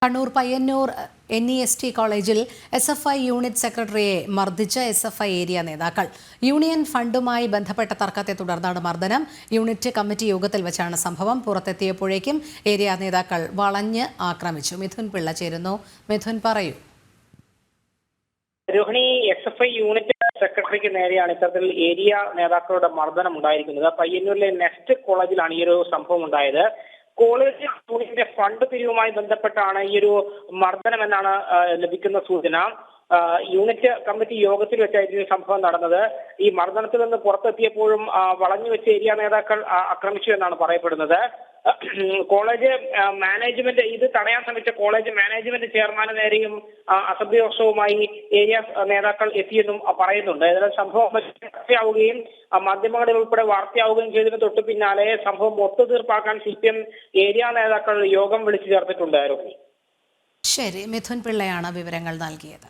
Kannur Payyanur NEST കോളേജിൽ SFI unit സെക്രട്ടറിയെ മർദ്ദിച്ച SFI ഏരിയ നേതാക്കൾ. യൂണിയൻ ഫണ്ടുമായി ബന്ധപ്പെട്ട തർക്കത്തെ തുടർന്നാണ് മർദ്ദനം. യൂണിറ്റ് കമ്മിറ്റി യോഗത്തിൽ വെച്ചാണ് സംഭവം. പുറത്തെത്തിയപ്പോഴേക്കും ഏരിയ നേതാക്കൾ വളഞ്ഞ് ആക്രമിച്ചു. മിഥുൻ പിള്ള ചേരുന്നു. മിഥുൻ, പറയൂ. രോഹിണി, SFI യൂണിറ്റ് സെക്രട്ടറിക്ക് നേരെയാണ് ഇത്തരത്തിൽ ഏരിയ നേതാക്കളുടെ മർദ്ദനം ഉണ്ടായിരിക്കുന്നത്. പയ്യന്നൂരിലെ നെസ്റ്റ് കോളേജിലാണ് ഈ ഒരു സംഭവം ഉണ്ടായത്. കോളേജ് യൂണിയന്റെ ഫണ്ട് പിരിവുമായി ബന്ധപ്പെട്ടാണ് ഈ ഒരു മർദ്ദനം എന്നാണ് ലഭിക്കുന്ന സൂചന. യൂണിറ്റ് കമ്മിറ്റി യോഗത്തിൽ വെച്ചായിരുന്നു സംഭവം നടന്നത്. ഈ മർദ്ദനത്തിൽ നിന്ന് പുറത്തെത്തിയപ്പോഴും വളഞ്ഞു വെച്ച് ഏരിയ നേതാക്കൾ ആക്രമിച്ചു എന്നാണ് പറയപ്പെടുന്നത്. കോളേജ് മാനേജ്മെന്റ് ഇത് തടയാൻ ശ്രമിച്ച കോളേജ് മാനേജ്മെന്റ് ചെയർമാന് നേരെയും അസഭ്യവർഷവുമായി ഏരിയ നേതാക്കൾ എത്തിയെന്നും പറയുന്നുണ്ട്. ഏതായാലും സംഭവം ചർച്ചയാവുകയും മാധ്യമങ്ങളിൽ ഉൾപ്പെടെ വാർത്തയാവുകയും ചെയ്തതിന് തൊട്ടു പിന്നാലെ സംഭവം ഒത്തുതീർപ്പാക്കാൻ CPM ഏരിയ നേതാക്കൾ യോഗം വിളിച്ചു ചേർത്തിട്ടുണ്ടായിരുന്നു. ശരി, മിഥുൻ പിള്ളയാണ് വിവരങ്ങൾ നൽകിയത്.